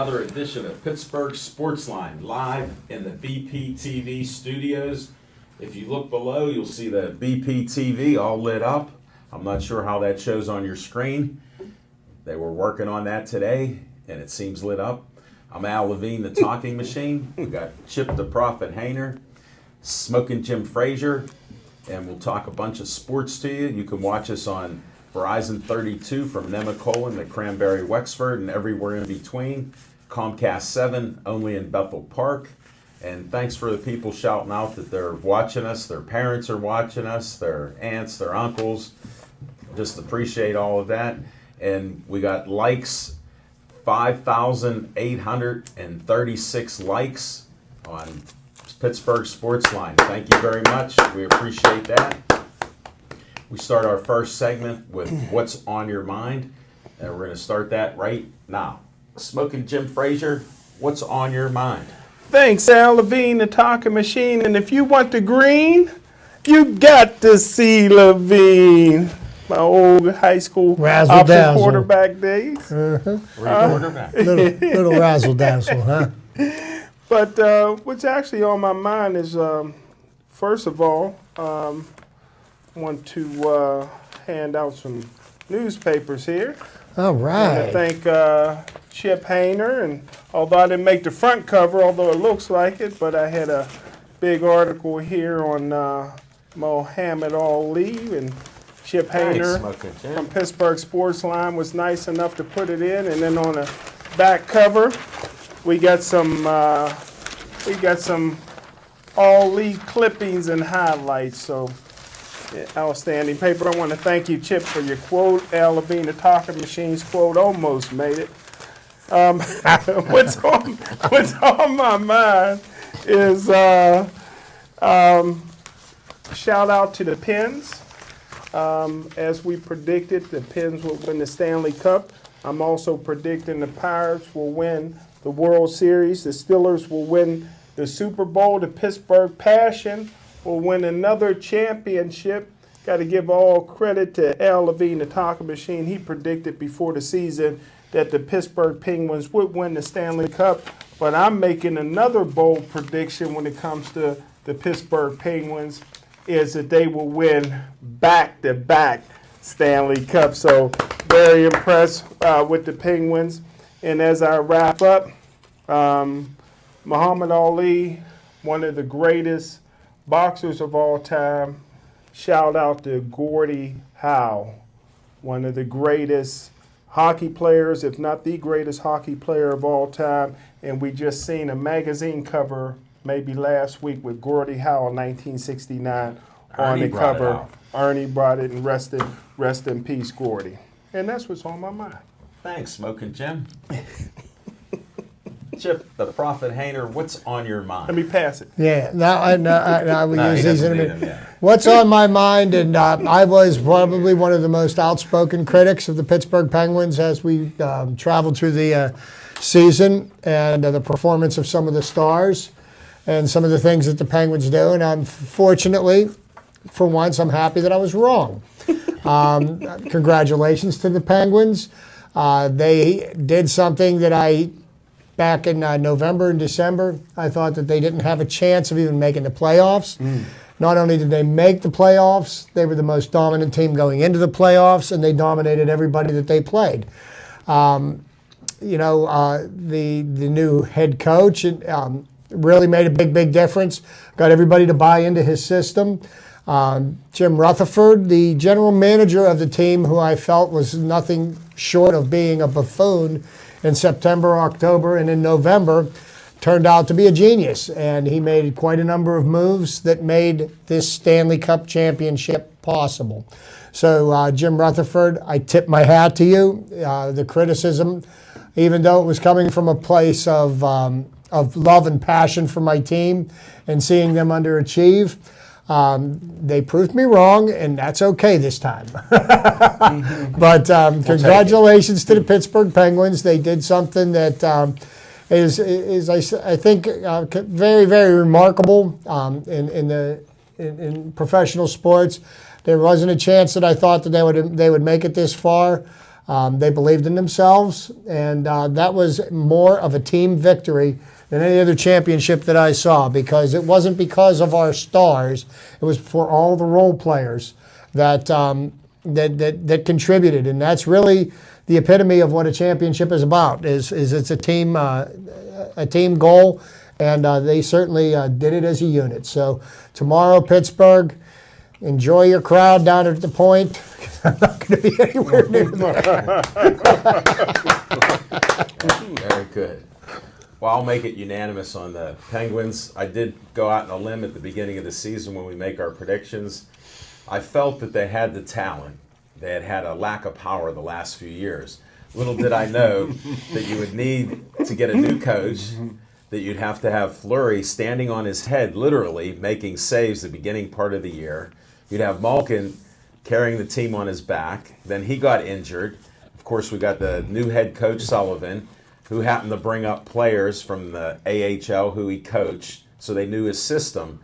another edition of Pittsburgh Sportsline, live in the BPTV studios. If you look below, you'll see the BPTV all lit up. I'm not sure how that shows on your screen. They were working on that today, and it seems lit up. I'm Al Levine, the talking machine. We got Chip the Prophet Hayner, Smoking Jim Frazier, and we'll talk a bunch of sports to you. You can watch us on Verizon 32 from Nemacolin to Cranberry Wexford and everywhere in between. Comcast 7 only in Bethel Park. And thanks for the people shouting out that they're watching us. Their parents are watching us, their aunts, their uncles. Just appreciate all of that. And we got likes, 5,836 likes on Pittsburgh Sportsline. Thank you very much. We appreciate that. We start our first segment with What's on Your Mind, and we're going to start that right now. Smoking Jim Frazier, what's on your mind? Thanks, Al Levine, the talking machine. And if you want the green, you got to see Levine. My old high school option quarterback days. Quarterback. little razzle-dazzle, huh? But what's actually on my mind is, first of all, want to hand out some newspapers here. All right. I want to thank Chip Hayner, and although I didn't make the front cover, although it looks like it, but I had a big article here on Muhammad Ali, and Chip Hayner from Pittsburgh Sportsline was nice enough to put it in. And then on the back cover, we got some Ali clippings and highlights. So. Outstanding paper. I want to thank you, Chip, for your quote. Al Levine, the talking machine's quote almost made it. What's on my mind is shout out to the Pens. As we predicted, the Pens will win the Stanley Cup. I'm also predicting the Pirates will win the World Series. The Steelers will win the Super Bowl. The Pittsburgh Passion will win another championship. Got to give all credit to Al Levine, the talking machine. He predicted before the season that the Pittsburgh Penguins would win the Stanley Cup. But I'm making another bold prediction when it comes to the Pittsburgh Penguins, is that they will win back-to-back Stanley Cup. So very impressed with the Penguins. And as I wrap up, Muhammad Ali, one of the greatest boxers of all time. Shout out to Gordy, Howe, one of the greatest hockey players, if not the greatest hockey player of all time. And we just seen a magazine cover maybe last week with Gordy Howe in 1969 on the cover. Ernie brought it, and rest in peace, Gordy. And that's what's on my mind. Thanks, Smoking Jim. Chip the Prophet Hayner, what's on your mind? Let me pass it. Yeah, I will use these in a minute. What's on my mind, and I was probably one of the most outspoken critics of the Pittsburgh Penguins as we traveled through the season, and the performance of some of the stars and some of the things that the Penguins do. And unfortunately, for once, I'm happy that I was wrong. Congratulations to the Penguins. They did something that back in November and December, I thought that they didn't have a chance of even making the playoffs. Not only did they make the playoffs, they were the most dominant team going into the playoffs, and they dominated everybody that they played. The new head coach really made a big difference. Got everybody to buy into his system. Jim Rutherford, the general manager of the team, who I felt was nothing short of being a buffoon in September, October, and in November, turned out to be a genius. And he made quite a number of moves that made this Stanley Cup championship possible. So, Jim Rutherford, I tip my hat to you. The criticism, even though it was coming from a place of love and passion for my team and seeing them underachieve, they proved me wrong, and that's okay this time. But congratulations to the Pittsburgh Penguins. They did something that is I think very, very remarkable in professional sports. There wasn't a chance that I thought that they would make it this far. They believed in themselves, and that was more of a team victory than any other championship that I saw, because it wasn't because of our stars. It was for all the role players that that contributed, and that's really the epitome of what a championship is about. Is it's a team goal, and they certainly did it as a unit. So tomorrow, Pittsburgh, enjoy your crowd down at the point. I'm not going to be anywhere near there. Very good. Well, I'll make it unanimous on the Penguins. I did go out on a limb at the beginning of the season when we make our predictions. I felt that they had the talent. They had had a lack of power the last few years. Little did I know that you would need to get a new coach, that you'd have to have Fleury standing on his head, literally making saves the beginning part of the year. You'd have Malkin carrying the team on his back. Then he got injured. Of course, we got the new head coach, Sullivan, who happened to bring up players from the AHL who he coached, so they knew his system.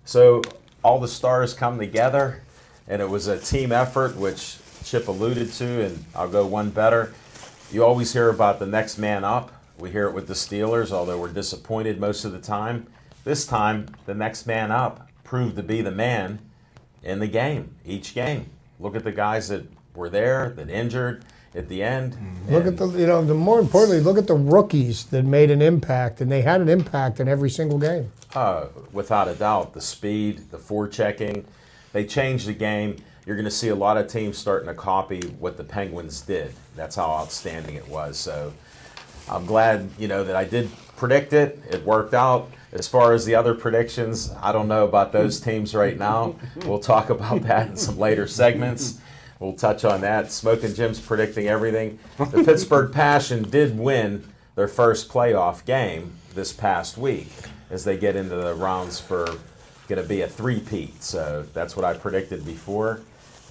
So all the stars come together, and it was a team effort, which Chip alluded to, and I'll go one better. You always hear about the next man up. We hear it with the Steelers, although we're disappointed most of the time. This time, the next man up proved to be the man in the game, each game. Look at the guys that were there, that injured at the end. Look at the more importantly, look at the rookies that made an impact, and they had an impact in every single game. Without a doubt, the speed, the forechecking, they changed the game. You're going to see a lot of teams starting to copy what the Penguins did. That's how outstanding it was. So I'm glad, that I did predict it. It worked out. As far as the other predictions, I don't know about those teams right now. We'll talk about that in some later segments. We'll touch on that. Smoking Jim's predicting everything. The Pittsburgh Passion did win their first playoff game this past week as they get into the rounds for going to be a three-peat. So that's what I predicted before,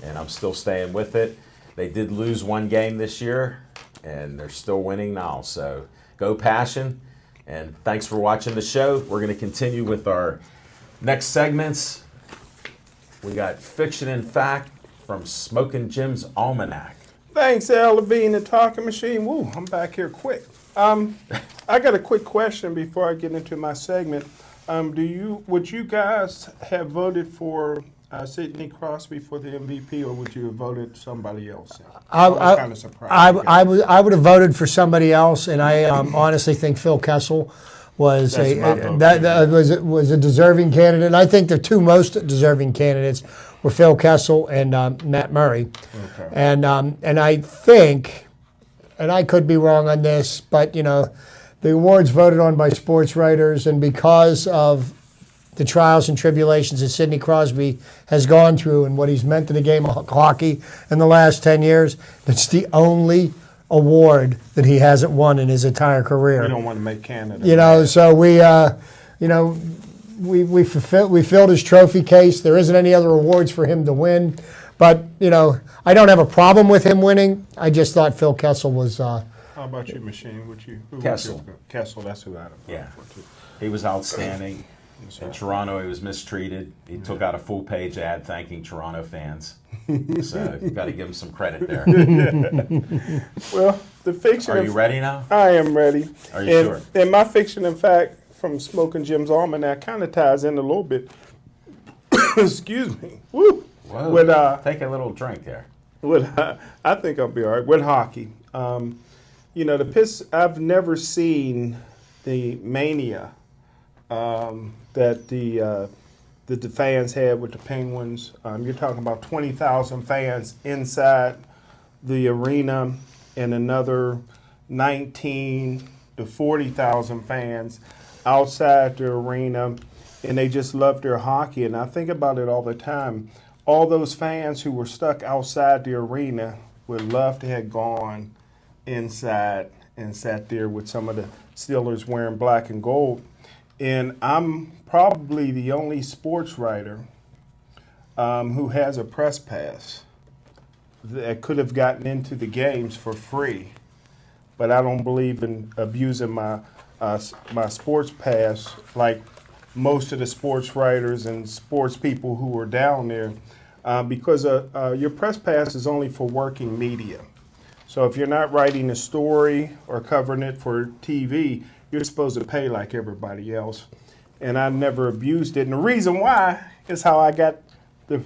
and I'm still staying with it. They did lose one game this year, and they're still winning now. So go Passion, and thanks for watching the show. We're going to continue with our next segments. We got Fiction and Fact from Smoking Jim's Almanac. Thanks, Al Levine, the talking machine. Woo, I'm back here quick. I got a quick question before I get into my segment. Would you guys have voted for Sidney Crosby for the MVP, or would you have voted somebody else? I was kind of surprised. I would have voted for somebody else, and I honestly think Phil Kessel was was a deserving candidate. And I think the two most deserving candidates were Phil Kessel and Matt Murray. Okay. And I think, and I could be wrong on this, but the award's voted on by sports writers, and because of the trials and tribulations that Sidney Crosby has gone through and what he's meant to the game of hockey in the last 10 years, it's the only award that he hasn't won in his entire career. We don't want to make Canada. So we filled his trophy case. There isn't any other awards for him to win, but I don't have a problem with him winning. I just thought Phil Kessel was. How about you, Machine? Kessel. Kessel, that's who I'd have voted for too. He was outstanding. In Toronto, he was mistreated. He took out a full-page ad thanking Toronto fans. So you've got to give him some credit there. Well, the fiction. Are you ready now? I am ready. Are you sure? And my fiction, in fact, from Smoking Jim's Almanac kind of ties in a little bit. Excuse me. Woo. Whoa. With, take a little drink there. I think I'll be all right. With hockey. I've never seen the mania that the fans had with the Penguins. You're talking about 20,000 fans inside the arena and another 19 to 40,000 fans outside the arena, and they just love their hockey. And I think about it all the time. All those fans who were stuck outside the arena would love to have gone inside and sat there with some of the Steelers wearing black and gold. And I'm probably the only sports writer who has a press pass that could have gotten into the games for free. But I don't believe in abusing my sports pass like most of the sports writers and sports people who are down there, because your press pass is only for working media. So if you're not writing a story or covering it for TV, you're supposed to pay like everybody else. And I never abused it. And the reason why is how I got the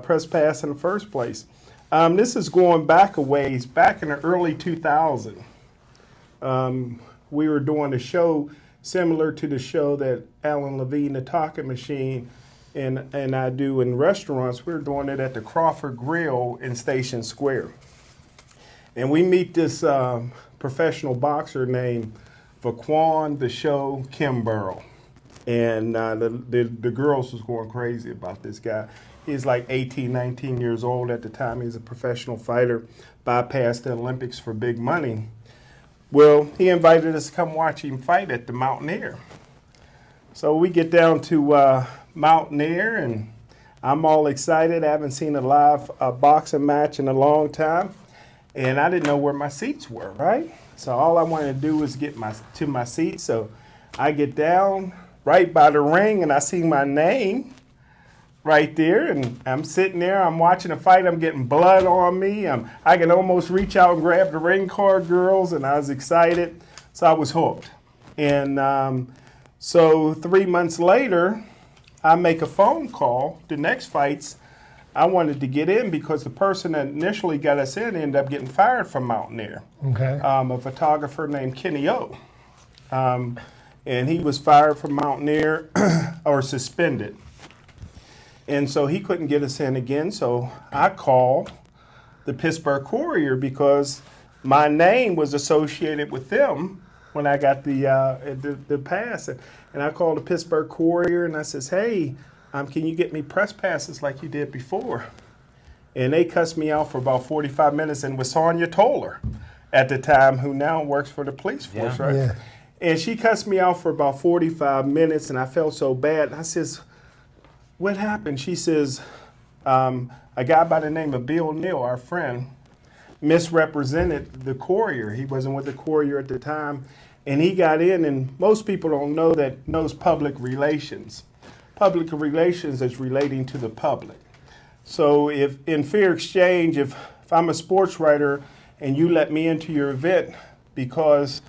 press pass in the first place. This is going back a ways, back in the early 2000s. We were doing a show similar to the show that Alan Levine, the Talking Machine, and I do in restaurants. We were doing it at the Crawford Grill in Station Square. And we meet this professional boxer named Vaquan the Show Kimborough. And the girls was going crazy about this guy. He's like 18, 19 years old at the time. He's a professional fighter, bypassed the Olympics for big money. Well, he invited us to come watch him fight at the Mountaineer. So we get down to Mountaineer, and I'm all excited. I haven't seen a live boxing match in a long time, and I didn't know where my seats were, right? So all I wanted to do was get to my seat. So I get down right by the ring, and I see my name right there, and I'm sitting there, I'm watching the fight, I'm getting blood on me, I can almost reach out and grab the ring card girls, and I was excited, so I was hooked. And so 3 months later, I make a phone call. The next fights, I wanted to get in because the person that initially got us in ended up getting fired from Mountaineer. Okay. A photographer named Kenny O. And he was fired from Mountaineer or suspended. And so he couldn't get us in again, so I called the Pittsburgh Courier because my name was associated with them when I got the pass. And I called the Pittsburgh Courier and I says, hey, can you get me press passes like you did before? And they cussed me out for about 45 minutes, and was Sonia Toller at the time, who now works for the police force, right? Yeah. And she cussed me out for about 45 minutes, and I felt so bad. And I says, what happened? She says, a guy by the name of Bill Neal, our friend, misrepresented the Courier. He wasn't with the Courier at the time, and he got in, and most people don't know that knows public relations. Public relations is relating to the public. So if in fair exchange, if I'm a sports writer and you let me into your event because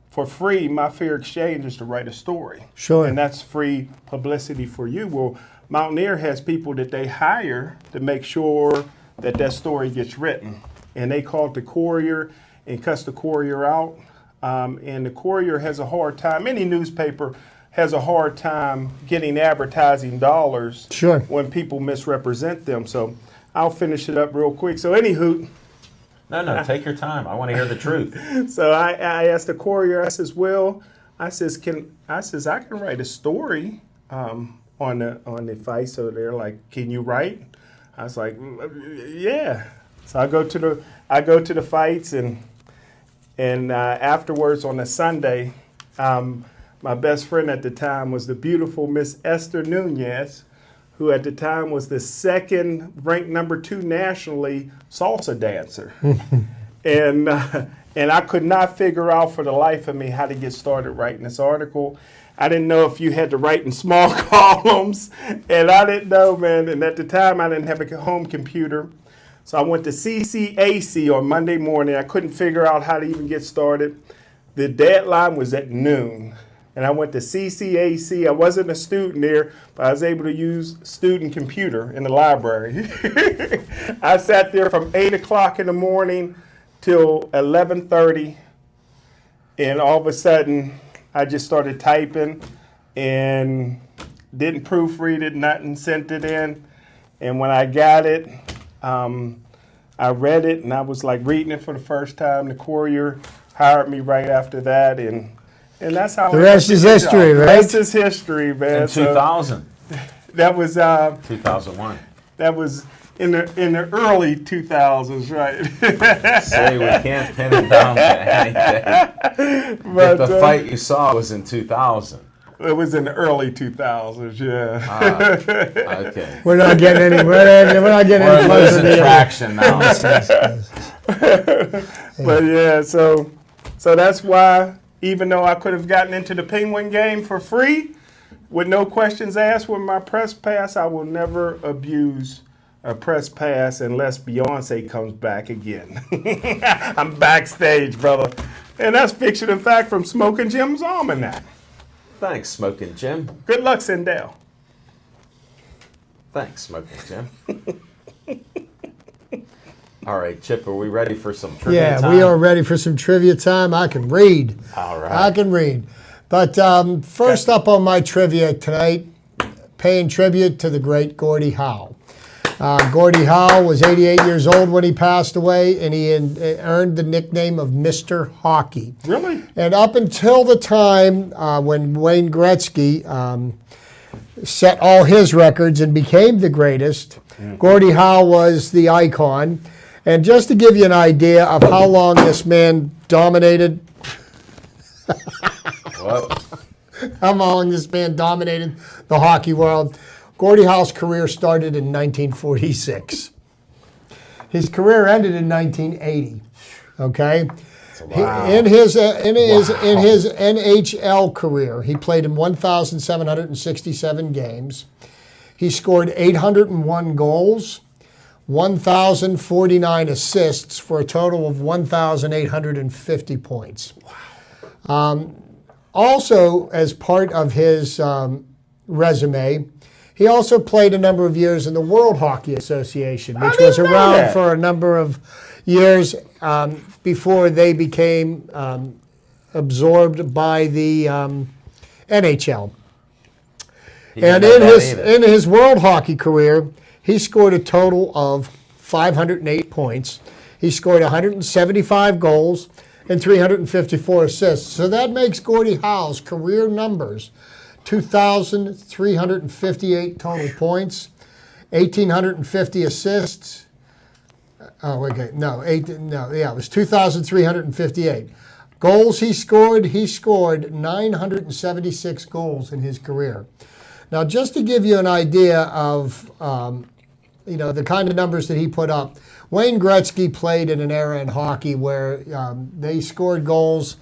for free, my fair exchange is to write a story. Sure. And that's free publicity for you. Well, Mountaineer has people that they hire to make sure that that story gets written. And they called the Courier and cussed the Courier out. And the Courier has a hard time, any newspaper has a hard time getting advertising dollars Sure. when people misrepresent them. So I'll finish it up real quick. So anywho, No, take your time. I want to hear the truth. so I asked the Courier, I says, well, I can write a story on the fight. So they're like, can you write? I was like, yeah. So I go to the fights, and afterwards on a Sunday, my best friend at the time was the beautiful Miss Esther Nunez, who at the time was the second ranked number 2 nationally salsa dancer. And I could not figure out for the life of me how to get started writing this article. I didn't know if you had to write in small columns, and I didn't know, man. And at the time, I didn't have a home computer. So I went to CCAC on Monday morning. I couldn't figure out how to even get started. The deadline was at noon. And I went to CCAC. I wasn't a student there, but I was able to use student computer in the library. I sat there from 8 o'clock in the morning till 11:30, and all of a sudden, I just started typing and didn't proofread it, nothing, sent it in. And when I got it, I read it, and I was like reading it for the first time. The Courier hired me right after that, and that's how The rest is history, right? The rest is history, man. In 2000. That was 2001. That was in the early 2000s, right? Say we can't pin it down to anything. But the fight you saw was in 2000. It was in the early 2000s, yeah. Okay. We're not getting any. We're not getting any closer losing to traction now. But yeah, so that's why, even though I could have gotten into the Penguin game for free, with no questions asked with my press pass, I will never abuse a press pass unless Beyonce comes back again. I'm backstage, brother. And that's Fiction and Fact from Smoking Jim's Almanac. Thanks, Smoking Jim. Good luck, Sindel. Thanks, Smoking Jim. All right, Chip, are we ready for some trivia time? Yeah, we are ready for some trivia time. I can read. All right. I can read. But first up on my trivia tonight, paying tribute to the great Gordy Howe. Gordy Howe was 88 years old when he passed away, and he earned the nickname of Mr. Hockey. Really? And up until the time when Wayne Gretzky set all his records and became the greatest, Gordy Howe was the icon. And just to give you an idea of how long this man dominated, how long this man dominated the hockey world, Gordy Howe's career started in 1946. His career ended in 1980. Okay, Wow. in his NHL career, he played in 1,767 games. He scored 801 goals, 1,049 assists for a total of 1,850 points. Wow. Also, as part of his resume, he also played a number of years in the World Hockey Association, which was around for a number of years before they became absorbed by the NHL. And in his World Hockey career, he scored a total of 508 points. He scored 175 goals and 354 assists. So that makes Gordy Howe's career numbers 2,358 total points, 1,850 assists. Oh, okay, it was 2,358. Goals he scored 976 goals in his career. Now, just to give you an idea of the kind of numbers that he put up, Wayne Gretzky played in an era in hockey where they scored goals.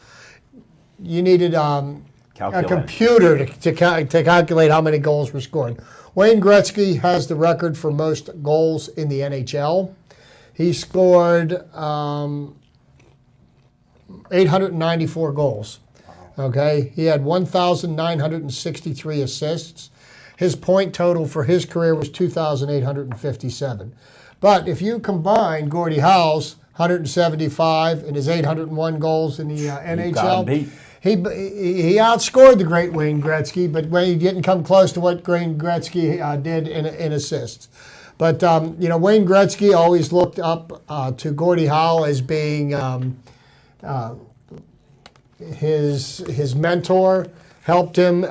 You needed a computer to calculate how many goals were scored. Wayne Gretzky has the record for most goals in the NHL. He scored 894 goals. Okay, he had 1,963 assists. His point total for his career was 2,857. But if you combine Gordy Howe's 175 and his 801 goals in the NHL, he outscored the great Wayne Gretzky, but he didn't come close to what Wayne Gretzky did in assists. But Wayne Gretzky always looked up to Gordy Howe as being his mentor. Helped him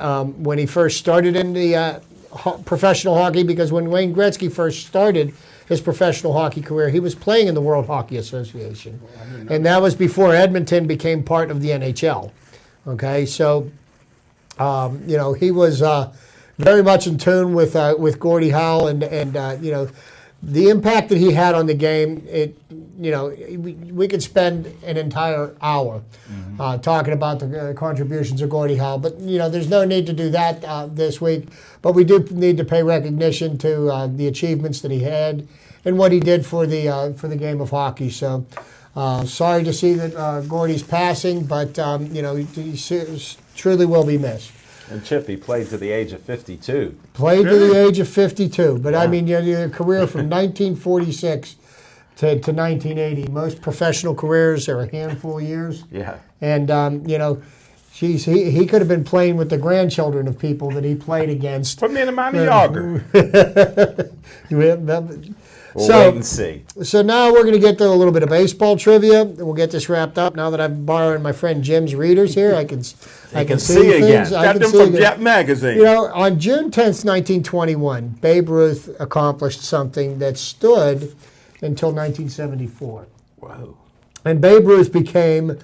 when he first started in the professional hockey, because when Wayne Gretzky first started his professional hockey career, he was playing in the World Hockey Association. And that was before Edmonton became part of the NHL. Okay, so, he was very much in tune with Gordy Howe, and the impact that he had on the game. We could spend an entire hour talking about the contributions of Gordy Howe, but there's no need to do that this week. But we do need to pay recognition to the achievements that he had and what he did for the game of hockey. So sorry to see that Gordy's passing, but he truly will be missed. And Chip, he played to the age of 52. Played to the age of 52. But I mean, your career from 1946 to 1980. Most professional careers are a handful of years. Yeah. And, he could have been playing with the grandchildren of people that he played against. Put me in a minor Yager. We'll wait and see. So now we're going to get to a little bit of baseball trivia. We'll get this wrapped up. Now that I'm borrowing my friend Jim's readers here, I can see again. Got them from Jet Magazine. On June 10th, 1921, Babe Ruth accomplished something that stood until 1974. Whoa. And Babe Ruth became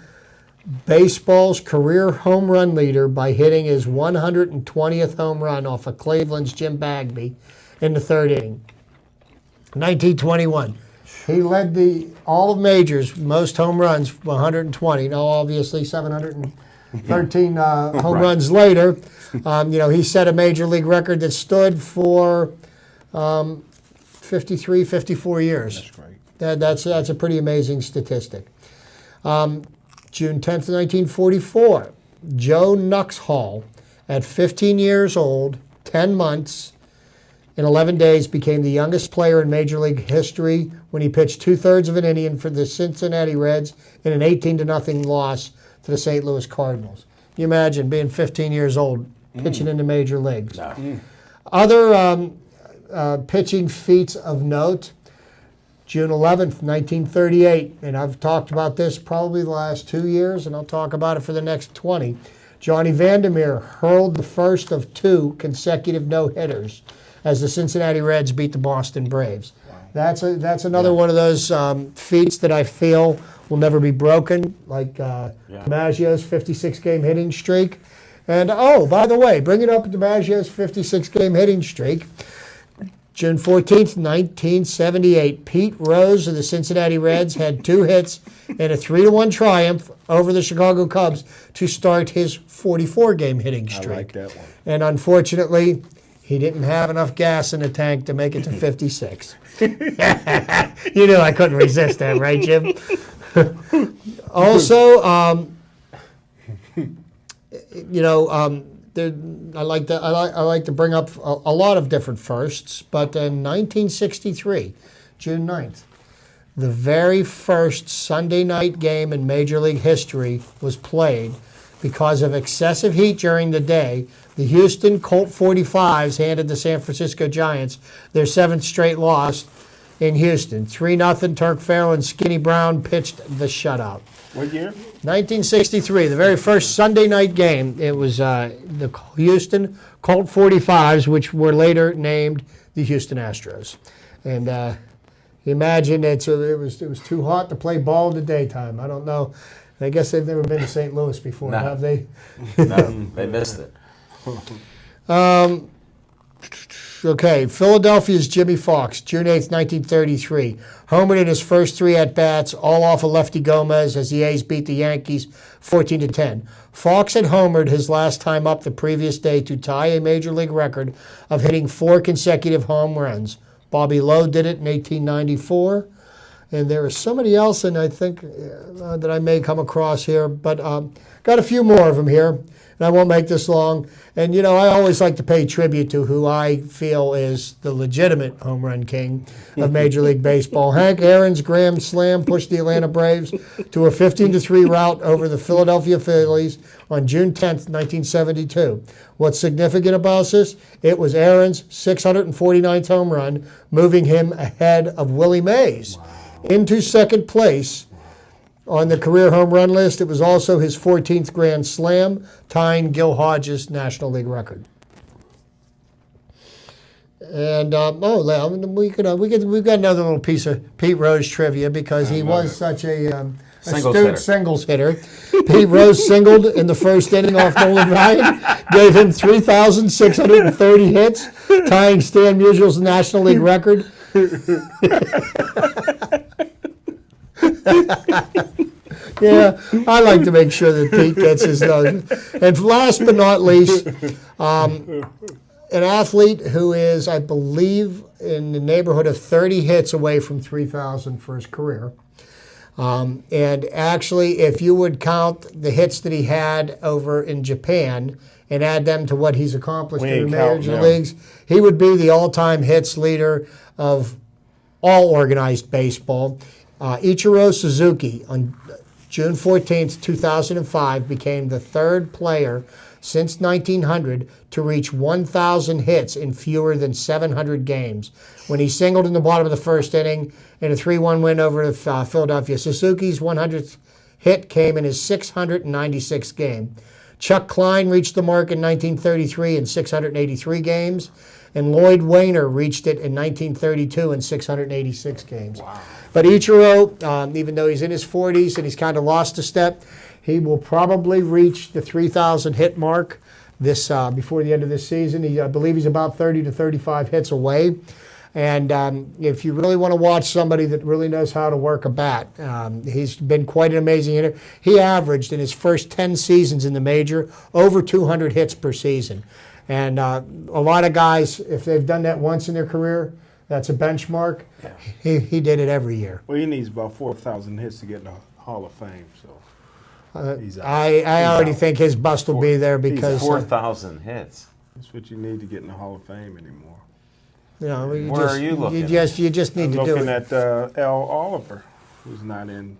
baseball's career home run leader by hitting his 120th home run off of Cleveland's Jim Bagby in the third inning. 1921. He led all of majors, most home runs, 120. Now, obviously, 713 home runs later. He set a major league record that stood for 53, 54 years. That's great. That's a pretty amazing statistic. June 10th, 1944, Joe Nuxhall, at 15 years old, 10 months, in 11 days, became the youngest player in Major League history when he pitched 2/3 of an inning for the Cincinnati Reds in an 18-0 loss to the St. Louis Cardinals. Can you imagine being 15 years old, pitching in the major leagues? No. Other pitching feats of note, June 11th, 1938, and I've talked about this probably the last 2 years, and I'll talk about it for the next 20. Johnny Vandermeer hurled the first of 2 consecutive no-hitters as the Cincinnati Reds beat the Boston Braves. Wow. That's another one of those feats that I feel will never be broken, like DiMaggio's 56-game hitting streak. And, by the way, bring it up, DiMaggio's 56-game hitting streak. June 14th, 1978, Pete Rose of the Cincinnati Reds had 2 hits and a 3-1 triumph over the Chicago Cubs to start his 44-game hitting streak. I like that one. And unfortunately, he didn't have enough gas in the tank to make it to 56. You knew I couldn't resist that, right, Jim? Also, I like to bring up a lot of different firsts, but in 1963, June 9th, the very first Sunday night game in Major League history was played because of excessive heat during the day. The Houston Colt 45s handed the San Francisco Giants their 7th straight loss in Houston. 3-0, Turk Farrell and Skinny Brown pitched the shutout. What year? 1963, the very first Sunday night game. It was the Houston Colt 45s, which were later named the Houston Astros. And imagine it was too hot to play ball in the daytime. I don't know. I guess they've never been to St. Louis before, No. have they? No, they missed it. Okay, Philadelphia's Jimmy Fox, June 8th, 1933. Homered in his first 3 at-bats, all off of Lefty Gomez as the A's beat the Yankees 14-10. Fox had homered his last time up the previous day to tie a Major League record of hitting 4 consecutive home runs. Bobby Lowe did it in 1894. And there is somebody else, and I think that I may come across here, but got a few more of them here, and I won't make this long. And, I always like to pay tribute to who I feel is the legitimate home run king of Major League Baseball. Hank Aaron's grand slam pushed the Atlanta Braves to a 15-3 rout over the Philadelphia Phillies on June 10th, 1972. What's significant about this? It was Aaron's 649th home run, moving him ahead of Willie Mays into second place on the career home run list. It was also his 14th grand slam, tying Gil Hodges' National League record. And we've got another little piece of Pete Rose trivia because he was such a astute singles hitter. Pete Rose singled in the first inning off Nolan Ryan, gave him 3,630 hits, tying Stan Musial's National League record. Yeah, I like to make sure that Pete gets his nose. And last but not least, an athlete who is, I believe, in the neighborhood of 30 hits away from 3,000 for his career. And actually, if you would count the hits that he had over in Japan and add them to what he's accomplished in the major leagues, he would be the all-time hits leader of all organized baseball. Ichiro Suzuki on June 14th, 2005 became the 3rd player since 1900 to reach 1,000 hits in fewer than 700 games when he singled in the bottom of the first inning in a 3-1 win over Philadelphia. Suzuki's 100th hit came in his 696th game. Chuck Klein reached the mark in 1933 in 683 games, and Lloyd Wainer reached it in 1932 in 686 games. Wow. But Ichiro, even though he's in his 40s and he's kind of lost a step, he will probably reach the 3,000 hit mark before the end of this season. I believe he's about 30 to 35 hits away. And if you really want to watch somebody that really knows how to work a bat, he's been quite an amazing hitter. He averaged in his first 10 seasons in the major over 200 hits per season. And a lot of guys, if they've done that once in their career, That's a benchmark. Yeah. He did it every year. Well, he needs about 4,000 hits to get in the Hall of Fame. So he's out. I already think his bust will be there because 4,000 hits. That's what you need to get in the Hall of Fame anymore. you know Where are you looking? You just need I'm to do looking it. at Al Oliver, who's not in.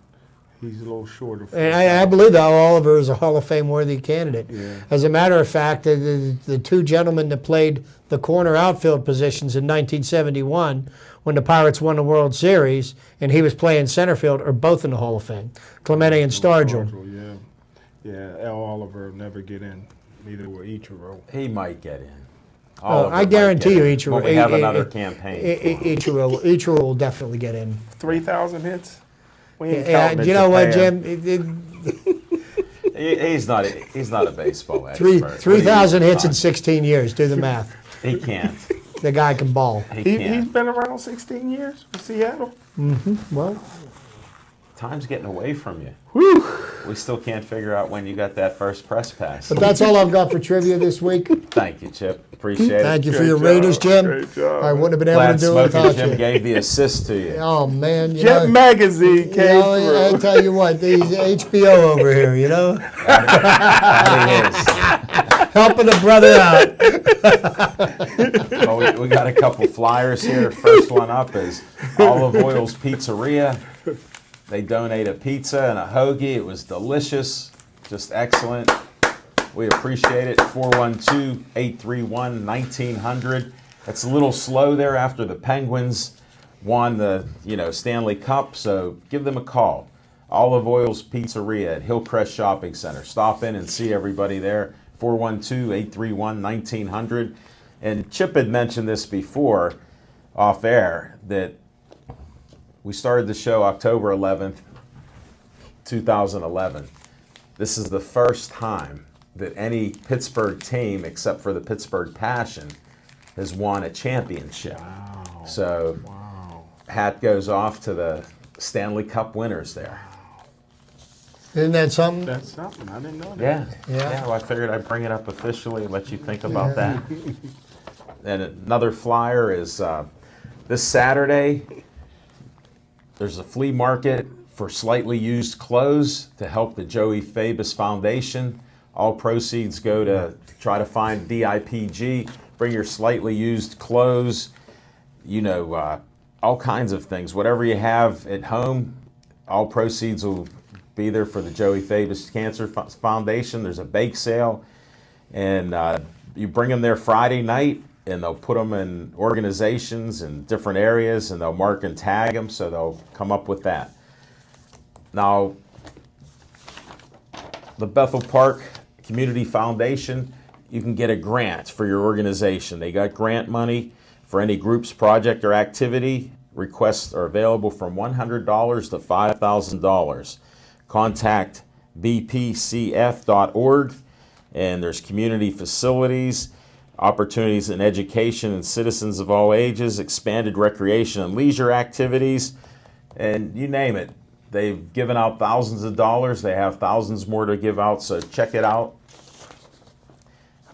He's a little shorter. And I believe Al Oliver is a Hall of Fame worthy candidate. Yeah. As a matter of fact, the two gentlemen that played the corner outfield positions in 1971 when the Pirates won the World Series and he was playing center field are both in the Hall of Fame, Clemente and Stargell. Yeah. Al Oliver will never get in. Neither will Ichiro. He might get in. I guarantee you Ichiro. When we have another campaign. Ichiro will definitely get in. 3,000 hits? We ain't Yeah, counting you in know what, Japan. Jim? He's not a baseball expert. 3,000 hits in 16 years. Do the math. He can't. The guy can ball. He He's can't. been around 16 years with Seattle. Well, Time's getting away from you. Whew. We still can't figure out when you got that first press pass. but that's all I've got for trivia this week. Thank you, Chip. Appreciate it. Thank you for Great your job. Raiders, Jim. Great job. I wouldn't have been able Glad to do it Smoking without Jim you. gave the assist to you. Oh man, Jet Magazine you came know, I through. tell you what, these HBO over here, you know, That he is. helping a brother out. Well, we got a couple flyers here. First one up is Olive Oil's Pizzeria. They donate a pizza and a hoagie. It was delicious, just excellent. We appreciate it. 412-831-1900. It's a little slow there after the Penguins won the Stanley Cup, so give them a call. Olive Oil's Pizzeria at Hillcrest Shopping Center. Stop in and see everybody there. 412-831-1900. And Chip had mentioned this before off air that we started the show October 11th, 2011. This is the first time that any Pittsburgh team, except for the Pittsburgh Passion, has won a championship. Wow. So, hat goes off to the Stanley Cup winners there. Isn't that something? That's something. I didn't know that. Yeah. Well, I figured I'd bring it up officially and let you think about that. And another flyer is this Saturday, there's a flea market for slightly used clothes to help the Joey Fabus Foundation. All proceeds go to try to find DIPG. Bring your slightly used clothes, all kinds of things. Whatever you have at home, all proceeds will be there for the Joey Fabus Cancer Foundation. There's a bake sale, and you bring them there Friday night, and they'll put them in organizations in different areas, and they'll mark and tag them, so they'll come up with that. Now, the Bethel Park Community Foundation, you can get a grant for your organization. They got grant money for any groups, project, or activity. Requests are available from $100 to $5,000. Contact bpcf.org, and there's community facilities, opportunities in education and citizens of all ages, expanded recreation and leisure activities, and you name it. They've given out thousands of dollars. They have thousands more to give out, so check it out.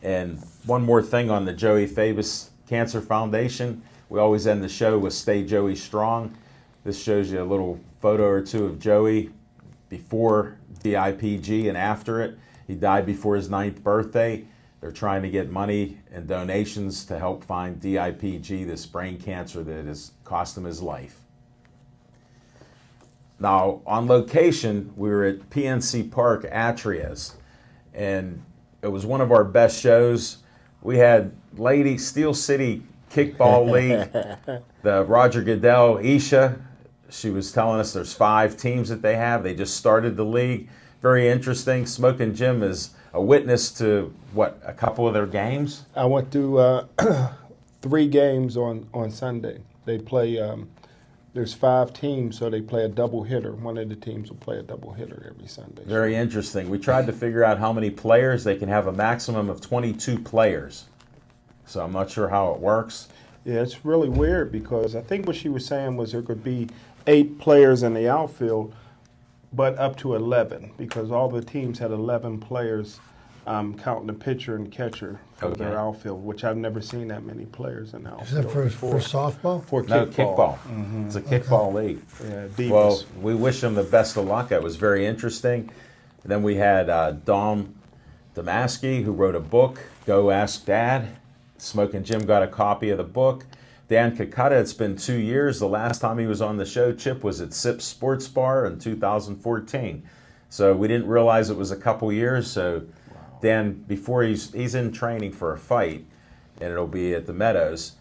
And one more thing on the Joey Fabus Cancer Foundation. We always end the show with Stay Joey Strong. This shows you a little photo or two of Joey before DIPG and after it. He died before his 9th birthday. They're trying to get money and donations to help find DIPG, this brain cancer that has cost him his life. Now, on location, we were at PNC Park, Atrias, and it was one of our best shows. We had Lady Steel City Kickball League, the Roger Goodell, Isha. She was telling us there's 5 teams that they have. They just started the league. Very interesting. Smoking Jim is a witness to, a couple of their games? I went to 3 games on Sunday. They play, there's 5 teams, so they play a double hitter. One of the teams will play a double hitter every Sunday. Very interesting. We tried to figure out how many players. They can have a maximum of 22 players. So I'm not sure how it works. Yeah, it's really weird because I think what she was saying was there could be 8 players in the outfield, but up to 11 because all the teams had 11 players counting the pitcher and catcher for Okay. their outfield, which I've never seen that many players in the Is outfield. that for softball? For No, kickball. kickball. It's a kickball league. Yeah, Divas. Well, we wish them the best of luck. That was very interesting. Then we had Dom Damasky, who wrote a book, Go Ask Dad. Smoking Jim got a copy of the book. Dan Kakutta, it's been 2 years. The last time he was on the show, Chip, was at Sips Sports Bar in 2014. So we didn't realize it was a couple years. So Dan, before he's in training for a fight, and it'll be at the Meadows.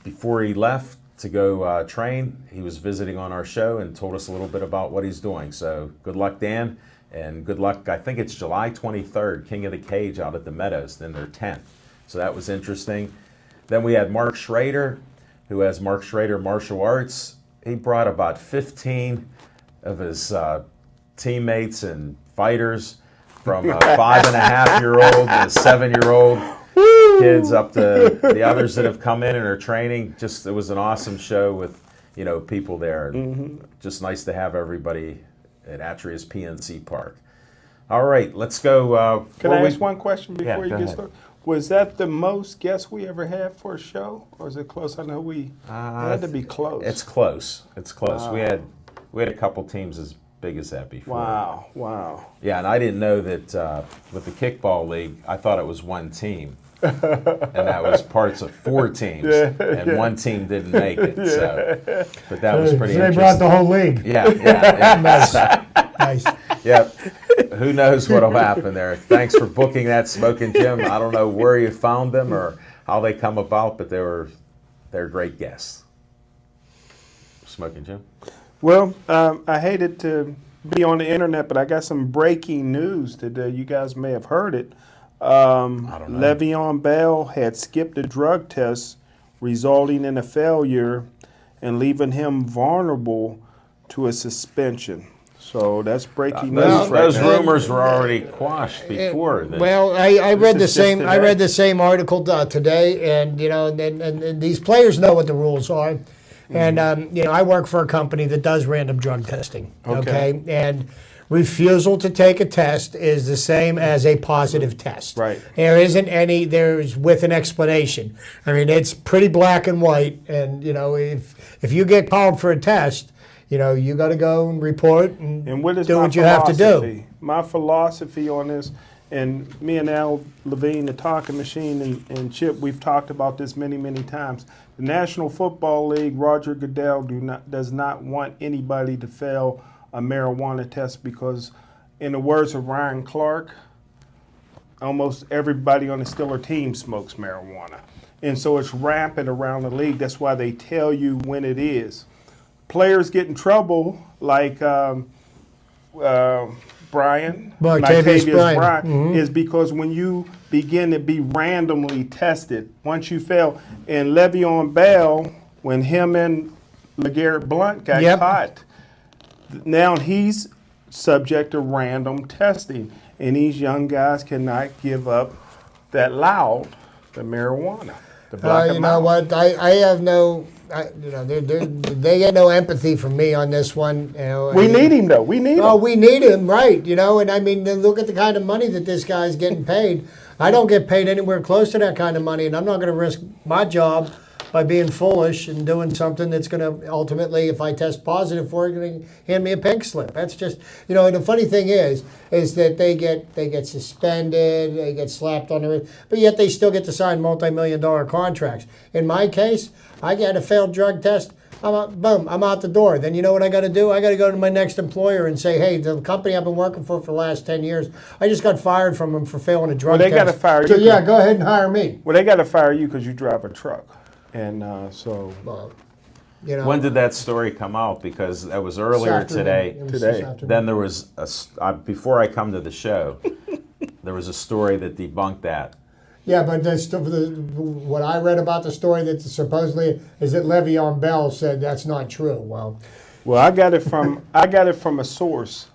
Before he left to go train, he was visiting on our show and told us a little bit about what he's doing. So good luck, Dan, and good luck. I think it's July 23rd, King of the Cage out at the Meadows. Then their 10th. So that was interesting. Then we had Mark Schrader, who has Mark Schrader Martial Arts. He brought about 15 of his teammates and fighters, from a 5.5-year-old to a 7-year-old kids up to the others that have come in and are training. Just, it was an awesome show with, people there. Just nice to have everybody at Atria's PNC Park. All right, let's go. Can I ask one question before Yeah, you go get ahead. started? Was that the most guests we ever had for a show, or is it close? I know we had to be close. It's close. It's close. We had a couple teams as big as that before. Wow. Yeah, and I didn't know that with the kickball league, I thought it was one team. And that was parts of 4 teams. And one team didn't make it. So, but that was pretty They interesting. brought the whole league. Yeah. Nice. Yeah. Who knows what'll happen there. Thanks for booking that, Smoking Jim. I don't know where you found them or how they come about, but they're great guests. Smoking Jim? Well, I hated to be on the internet, but I got some breaking news today. You guys may have heard it. don't know. Le'Veon Bell had skipped a drug test, resulting in a failure and leaving him vulnerable to a suspension. So that's breaking news right Those now. rumors were already quashed before this. Well, I read the is just same. I today. read the same article today, and and these players know what the rules are, and I work for a company that does random drug testing. Okay, and refusal to take a test is the same as a positive test. Right. There isn't any. There's with an explanation. I mean, it's pretty black and white, and if you get called for a test, you got to go and report and what is do my what you have to do. philosophy? My philosophy on this, and me and Al Levine, the talking machine, and Chip, we've talked about this many, many times. The National Football League, Roger Goodell does not want anybody to fail a marijuana test because, in the words of Ryan Clark, almost everybody on the Steeler team smokes marijuana. And so it's rampant around the league. That's why they tell you when it is. Players get in trouble like Brian, Martavis Bryant. is because when you begin to be randomly tested, once you fail, and Le'Veon Bell, when him and LeGarrette Blount got caught, now he's subject to random testing, and these young guys cannot give up that loud, the marijuana. The black You know what? I have no. They get no empathy from me on this one. We need him though. We need him. Oh, we need him, right? And I mean, look at the kind of money that this guy's getting paid. I don't get paid anywhere close to that kind of money, and I'm not going to risk my job by being foolish and doing something that's going to ultimately, if I test positive for it, going to hand me a pink slip. That's just, and the funny thing is that they get suspended, they get slapped on the wrist, but yet they still get to sign multi-million-dollar contracts. In my case, I get a failed drug test. I'm out the door. Then you know what I got to do? I got to go to my next employer and say, hey, the company I've been working for the last 10 years, I just got fired from them for failing a drug test. Well, they got to fire So you. yeah, go ahead and hire me. Well, they got to fire you because you drive a truck. And so, When did that story come out? Because that was earlier today. Then there was before I come to the show, there was a story that debunked that. Yeah, but what I read about the story that supposedly is that Le'Veon Bell said that's not true. Well, I got it from a source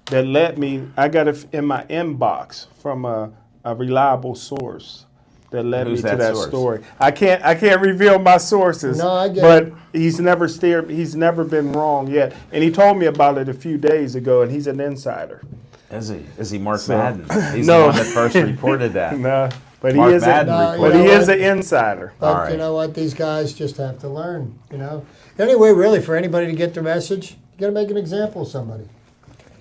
that let me. I got it in my inbox from a reliable source that led me to that story. I can't reveal my sources. No, I get but it. he's never been wrong yet. And he told me about it a few days ago, and he's an insider. Is he Mark Madden? He's No. the one that first reported that. No, but Mark he is. Madden No, reported But he know is what? an insider. But All right. you know what? These guys just have to learn, you know. Anyway, really, for anybody to get the message, you got to make an example of somebody.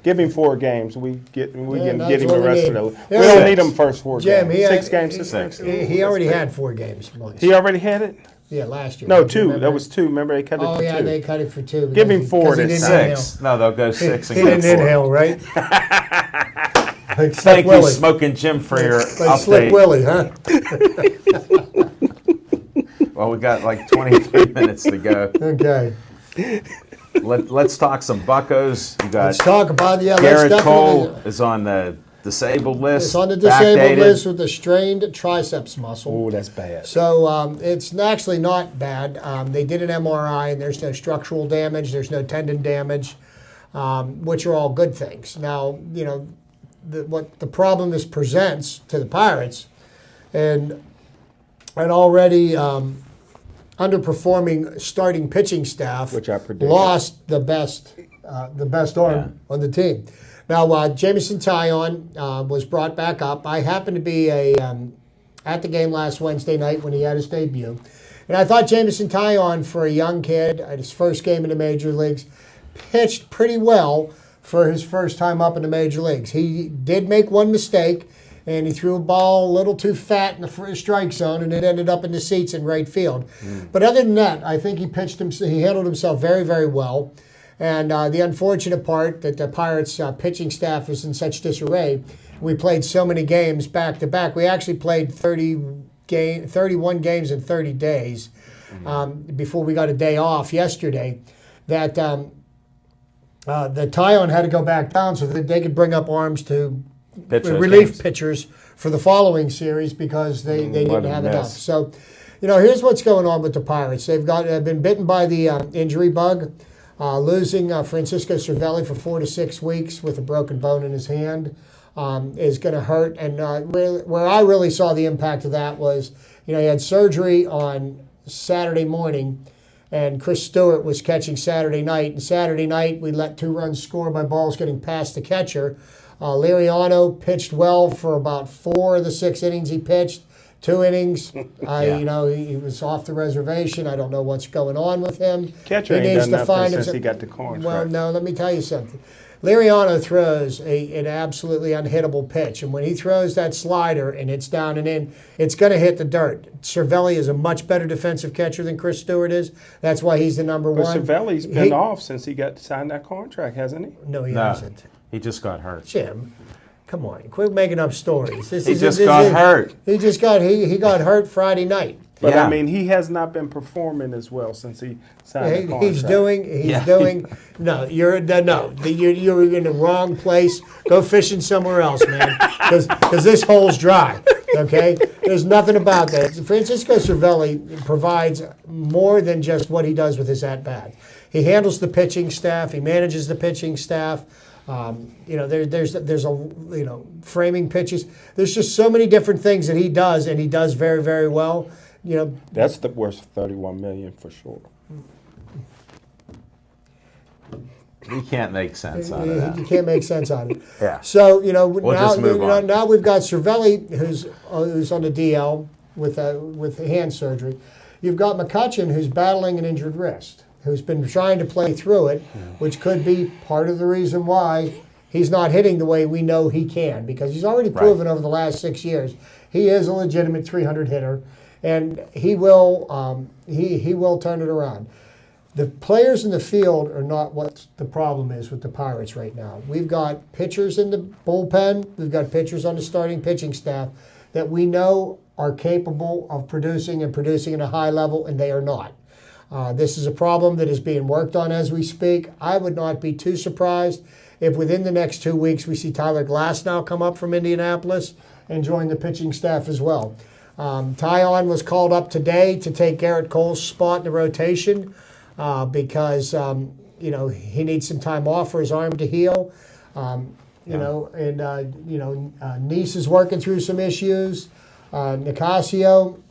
Give him 4 games. We Yeah, can that's get him what the we rest need. of the. Yeah, We don't six. need him first 4 Jim, games. he 6 had- games. Six. He already had 4 games once. He already had it. Yeah, last year. No, Don't you 2. remember? That was 2. Remember they cut it Oh, to yeah, 2. they cut it for 2. Give him because 4 he this didn't time. inhale. 6. No, they'll go 6 and He get didn't 4. inhale, right? Like Thank Slick you, Willie. Smoking Jim, for your Like Slick update. Willie, huh? Well, we got like 23 minutes to go. Okay. Let's talk some Buccos. You got Let's talk about, yeah, let's Garrett definitely. Cole is on the disabled list. It's on the disabled backdated. list with a strained triceps muscle. Oh, that's bad. So it's actually not bad. They did an MRI, and there's no structural damage, there's no tendon damage, which are all good things. Now, you know, what the problem this presents to the Pirates, and an already underperforming starting pitching staff, Which I predicted. lost the best arm on the team. Now, Jamison Tyon was brought back up. I happened to be at the game last Wednesday night when he had his debut. And I thought Jamison Tyon, for a young kid, at his first game in the major leagues, pitched pretty well for his first time up in the major leagues. He did make one mistake, and he threw a ball a little too fat in the strike zone, and it ended up in the seats in right field. But other than that, I think he handled himself very, very well. And the unfortunate part that the Pirates' pitching staff is in such disarray. We played so many games back to back. We actually played 31 games in 30 days before we got a day off yesterday. That the Tyon had to go back down so that they could bring up arms to relief pitchers for the following series because they didn't have enough. So, you know, here's what's going on with the Pirates. They've been bitten by the injury bug. Losing Francisco Cervelli for 4 to 6 weeks with a broken bone in his hand is going to hurt. And where I really saw the impact of that was, you know, he had surgery on Saturday morning, and Chris Stewart was catching Saturday night. And Saturday night, we let 2 runs score by balls getting past the catcher. Liriano pitched well for about 4 of the 6 innings he pitched. 2 innings, you know, he was off the reservation. I don't know what's going on with him. Catcher ain't done nothing since he got the contract. Well, no, let me tell you something. Liriano throws an absolutely unhittable pitch, and when he throws that slider and it's down and in, it's going to hit the dirt. Cervelli is a much better defensive catcher than Chris Stewart is. That's why he's the number But one. Cervelli's been off since he got signed that contract, hasn't he? No, he hasn't. He just got hurt. Jim, come on, quit making up stories. He just got hurt. He got hurt Friday night. But Yeah. I mean, he has not been performing as well since he signed the contract. He's doing. No, you're in the wrong place. Go fishing somewhere else, man, because this hole's dry. Okay, there's nothing about that. Francisco Cervelli provides more than just what he does with his at bat. He handles the pitching staff. He manages the pitching staff. You know, there's framing pitches. There's just so many different things that he does, and he does very, very well. You know, That's the worth $31 million for sure. He can't make sense out of that. you can't make sense out of it. Yeah. So you know just move on. now we've got Cervelli who's on the DL with hand surgery. You've got McCutcheon who's battling an injured wrist, who's been trying to play through it, which could be part of the reason why he's not hitting the way we know he can, because he's already proven over the last 6 years he is a legitimate 300 hitter, and he will he will turn it around. The players in the field are not what the problem is with the Pirates right now. We've got pitchers in the bullpen. We've got pitchers on the starting pitching staff that we know are capable of producing at a high level, and they are not. This is a problem that is being worked on as we speak. I would not be too surprised if within the next 2 weeks we see Tyler Glasnow come up from Indianapolis and join the pitching staff as well. Tyon was called up today to take Garrett Cole's spot in the rotation. Because you know, he needs some time off for his arm to heal. You know, and Nice is working through some issues. Nicasio,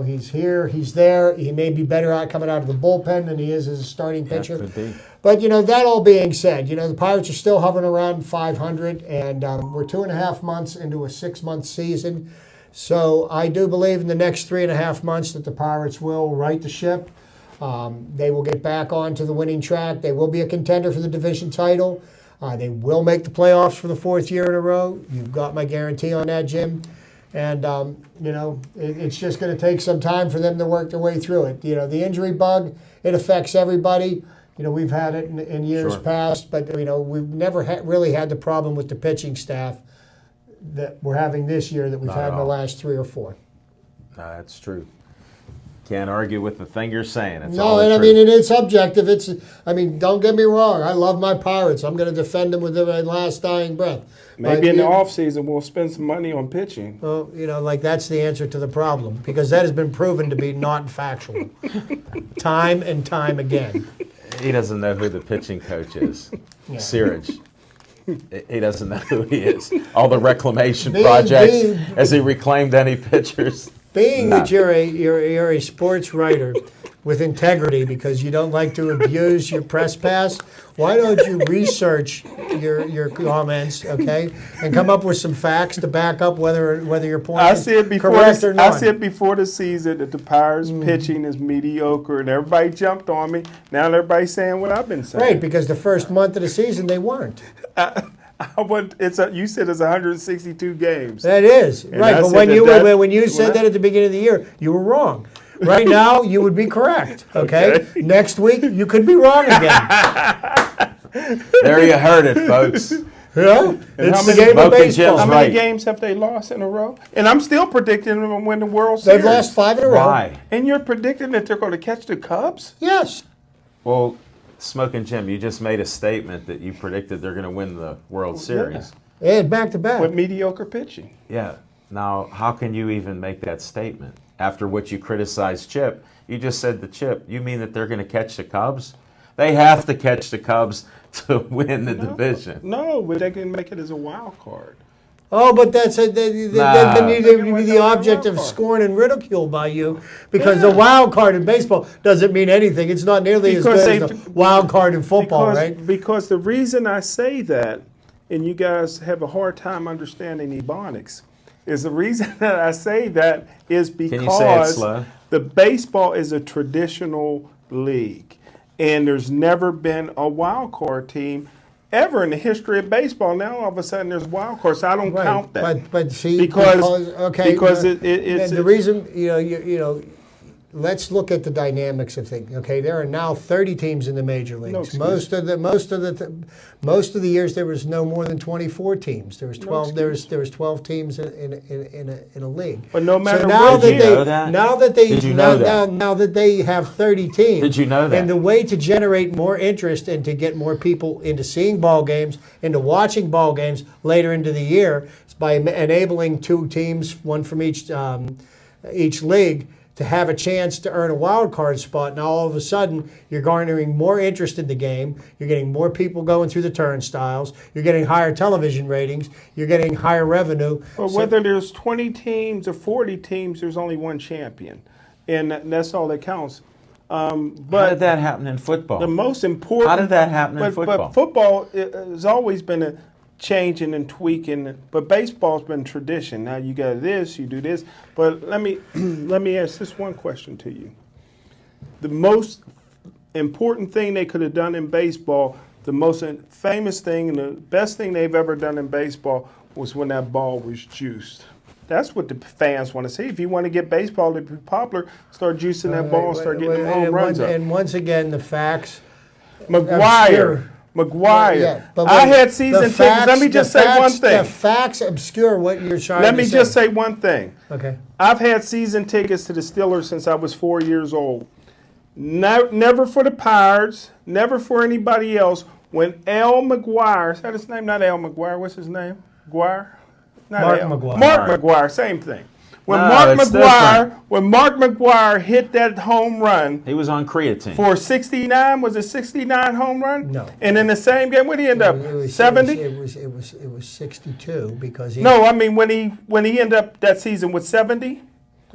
he's here, he's there. He may be better out coming out of the bullpen than he is as a starting pitcher. Could be. But, that all being said, the Pirates are still hovering around 500, and we're 2.5 months into a 6-month season. So I do believe in the next 3.5 months that the Pirates will right the ship. They will get back onto the winning track. They will be a contender for the division title. They will make the playoffs for the 4th year in a row. You've got my guarantee on that, Jim. And, it's just going to take some time for them to work their way through it. The injury bug, it affects everybody. We've had it in years past, but, we've never really had the problem with the pitching staff that we're having this year that we've had in the last 3 or 4. No, that's true. Can't argue with the thing you're saying. It's no, and I mean, it's subjective. Don't get me wrong. I love my Pirates. I'm going to defend them with my last dying breath. Maybe in the offseason we'll spend some money on pitching. Well, that's the answer to the problem, because that has been proven to be not factual. Time and time again. He doesn't know who the pitching coach is. Searage. He doesn't know who he is. All the reclamation projects. Has he reclaimed any pitchers? Being that you're a sports writer with integrity because you don't like to abuse your press pass, why don't you research your comments, okay, and come up with some facts to back up whether your point is correct or not. I said before the season that the Pirates pitching is mediocre, and everybody jumped on me. Now everybody's saying what I've been saying. Right, because the first month of the season they weren't. You said it's 162 games. That is right, but when you said that at the beginning of the year, you were wrong. Right now, you would be correct. Okay? Next week, you could be wrong again. There you heard it, folks. It's the game of baseball. How many games have they lost in a row? And I'm still predicting them to win the World Series. They've lost 5 in a row. Why? And you're predicting that they're going to catch the Cubs? Yes. Well, Smoking Jim, you just made a statement that you predicted they're going to win the World Series. And back to back. With mediocre pitching. Yeah. Now, how can you even make that statement? After what you criticized Chip, you just said to Chip, you mean that they're going to catch the Cubs? They have to catch the Cubs to win the division. No, but they can make it as a wild card. Oh, but then you'd be the object of scorn and ridicule by you because the wild card in baseball doesn't mean anything. It's not nearly as good as the wild card in football, right? Because the reason I say that, and you guys have a hard time understanding Ebonics, is the reason that I say that is because Can you say it slow? The baseball is a traditional league, and there's never been a wild card team ever in the history of baseball. Now all of a sudden there's wild cards. So I don't count that. But see, because it's the reason let's look at the dynamics of things. Okay, there are now 30 teams in the major leagues. Most of the years there was no more than 24 teams. There was 12. There was 12 teams in a league. But no matter now now that they have 30 teams. Did you know that? And the way to generate more interest and to get more people into seeing ball games, into watching ball games later into the year, is by enabling 2 teams, one from each league, to have a chance to earn a wild card spot. Now all of a sudden you're garnering more interest in the game. You're getting more people going through the turnstiles. You're getting higher television ratings. You're getting higher revenue. Well, whether there's 20 teams or 40 teams, there's only one champion, and that's all that counts. But how did that happen in football? The most important. How did that happen in football? But football has always been a changing and tweaking, but baseball's been tradition. Now you got this, you do this. But let me ask this one question to you. The most important thing they could have done in baseball, the most famous thing and the best thing they've ever done in baseball was when that ball was juiced. That's what the fans want to see. If you want to get baseball to be popular, start juicing that ball and start getting them home runs up. And once again, the facts. McGuire. I had season tickets. Let me just say one thing. The facts obscure what you're trying to say. Let me just say one thing. Okay. I've had season tickets to the Steelers since I was 4 years old. Never for the Pirates, never for anybody else. When Al McGuire, is that his name? Not Al McGuire. What's his name? McGuire? Mark McGuire. Mark McGuire, same thing. When Mark McGuire hit that home run, he was on creatine. For 69, was it 69 home run? No. And in the same game, what did he end up? 70? It was 62 because he. No, I mean when he ended up that season with 70.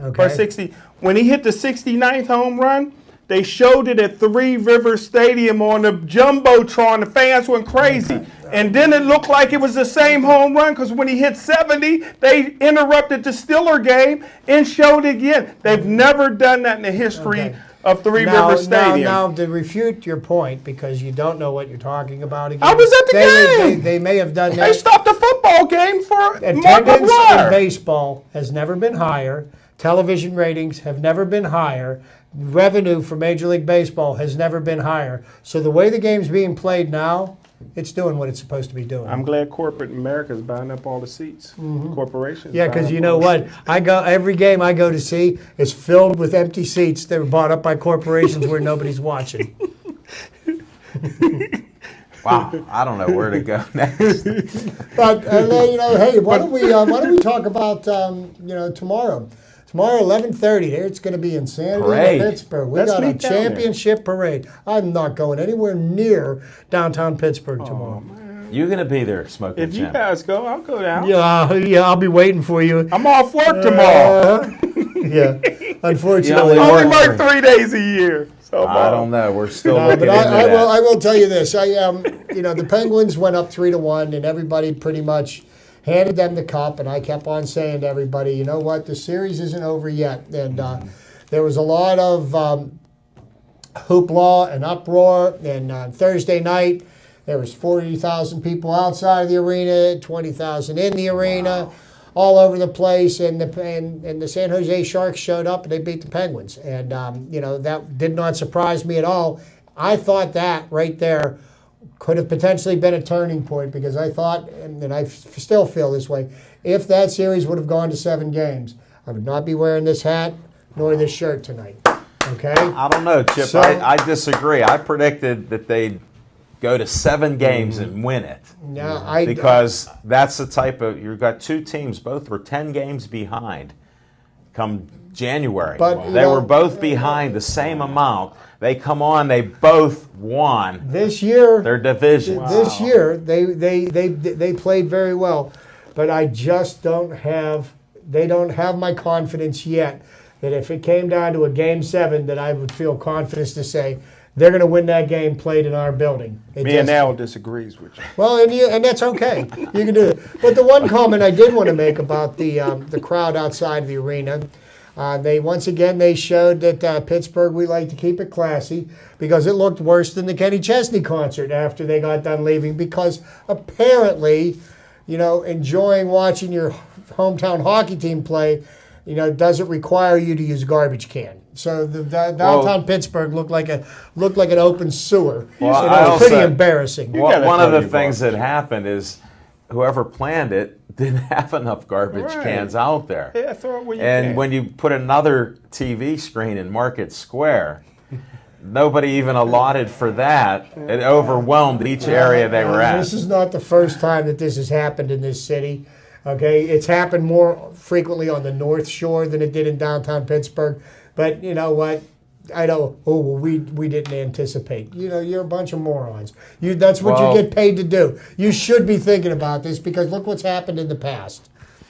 Okay. Or 60. When he hit the 69th home run, they showed it at Three Rivers Stadium on the Jumbotron. The fans went crazy. And then it looked like it was the same home run because when he hit 70, they interrupted the Steeler game and showed it again. They've never done that in the history of Three Rivers Stadium. Now, to refute your point, because you don't know what you're talking about again. I was at the game. They may have done that. They stopped the football game for Mark Attendance McGuire. in baseball has never been higher. Television ratings have never been higher. Revenue for Major League Baseball has never been higher. So the way the game's being played now, it's doing what it's supposed to be doing. I'm glad corporate America is buying up all the seats. Corporations. Yeah, because you know what? Every game I go to see is filled with empty seats that were bought up by corporations where nobody's watching. Wow, I don't know where to go next. But hey, why don't we talk about tomorrow? Tomorrow, 11:30. It's going to be Insanity Parade. in Pittsburgh. We Let's got a meet down there. championship parade. I'm not going anywhere near downtown Pittsburgh tomorrow. You're going to be there, Smoking If you Jim. guys go, I'll go down. Yeah, I'll be waiting for you. I'm off work tomorrow. Yeah, unfortunately. You I only work work 3 days a year. So I don't know. We're still No, looking but into that. I will tell you this. The Penguins went up 3-1, and everybody pretty much handed them the cup, and I kept on saying to everybody, you know what, the series isn't over yet. And there was a lot of hoopla and uproar, and on Thursday night, there was 40,000 people outside of the arena, 20,000 in the arena, all over the place, and the San Jose Sharks showed up, and they beat the Penguins. And, that did not surprise me at all. I thought that right there could have potentially been a turning point, because I thought, and I still feel this way, if that series would have gone to 7 games, I would not be wearing this hat nor this shirt tonight. Okay? I don't know, Chip. So- I disagree. I predicted that they'd go to 7 games and win it. No, Because that's the type of, you've got 2 teams, both were 10 games behind come January. But, They were both behind the same amount. They come on, they both won this year, their division. this year they played very well, but I just they don't have my confidence yet that if it came down to a game 7, that I would feel confidence to say they're going to win that game played in our building. Me and Al disagrees with you. Well, and that's okay. You can do it. But the one comment I did want to make about the crowd outside the arena, they showed that Pittsburgh, we like to keep it classy, because it looked worse than the Kenny Chesney concert after they got done leaving, because apparently, enjoying watching your hometown hockey team play, doesn't require you to use a garbage can. So the downtown Pittsburgh looked like an open sewer. Well, So I it was pretty also- embarrassing. gotta One of tell the you, things boss. that happened is whoever planned it didn't have enough garbage Right. cans out there. Yeah, throw it where you And can. when you put another TV screen in Market Square, nobody even allotted for that. It overwhelmed each area they were at. This is not the first time that this has happened in this city. Okay, it's happened more frequently on the North Shore than it did in downtown Pittsburgh. But you know what? I know. Oh well, we didn't anticipate. You're a bunch of morons. That's what Well- you get paid to do. You should be thinking about this, because look what's happened in the past.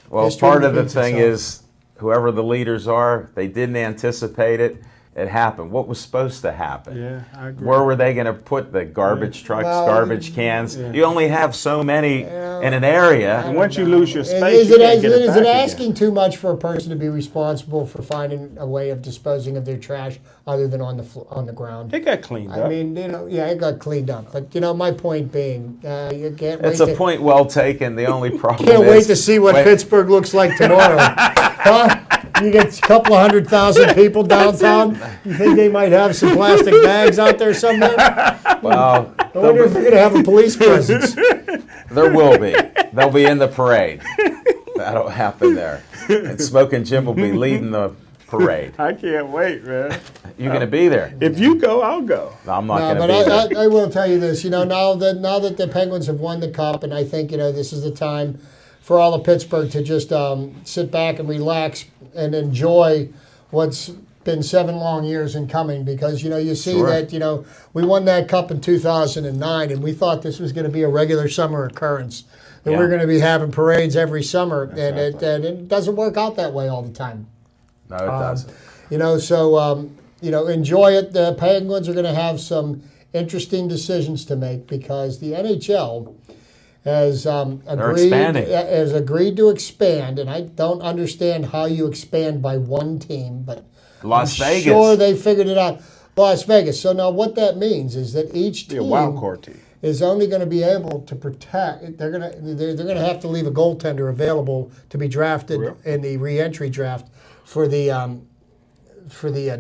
Well, History part of the repeats thing itself. is whoever the leaders are, they didn't anticipate it. It happened. What was supposed to happen? Yeah, I agree. Where were they going to put the garbage trucks, Well, garbage cans? You only have so many in an area. And once you lose your space, Is you it, can't get it is back it again. asking too much for a person to be responsible for finding a way of disposing of their trash other than on the ground? It got cleaned up. I mean, it got cleaned up. But my point being, you can't wait. It's a point well taken. The only problem Can't is wait to see what when- Pittsburgh looks like tomorrow. Huh? You get a couple of 100,000 people downtown. You think they might have some plastic bags out there somewhere? Well, I wonder if they're going to have a police presence. there will be. They'll be in the parade. That'll happen there. And Smoking Jim will be leading the parade. I can't wait, man. You're going to be there. If you go, I'll go. I'm not No, going but to be there. I will tell you this. Now that the Penguins have won the cup, and I think this is the time for all of Pittsburgh to just sit back and relax and enjoy what's been 7 long years in coming, because you see Sure. that we won that cup in 2009, and we thought this was going to be a regular summer occurrence, that Yeah. we're going to be having parades every summer, and it doesn't work out that way all the time. No, it doesn't. Enjoy it. The Penguins are going to have some interesting decisions to make because the NHL has agreed to expand, and I don't understand how you expand by one team, but Las Vegas. Sure, they figured it out. Las Vegas. So now what that means is that each team, a wild card team, is only going to be able to protect. They're going to have to leave a goaltender available to be drafted in the re-entry draft for the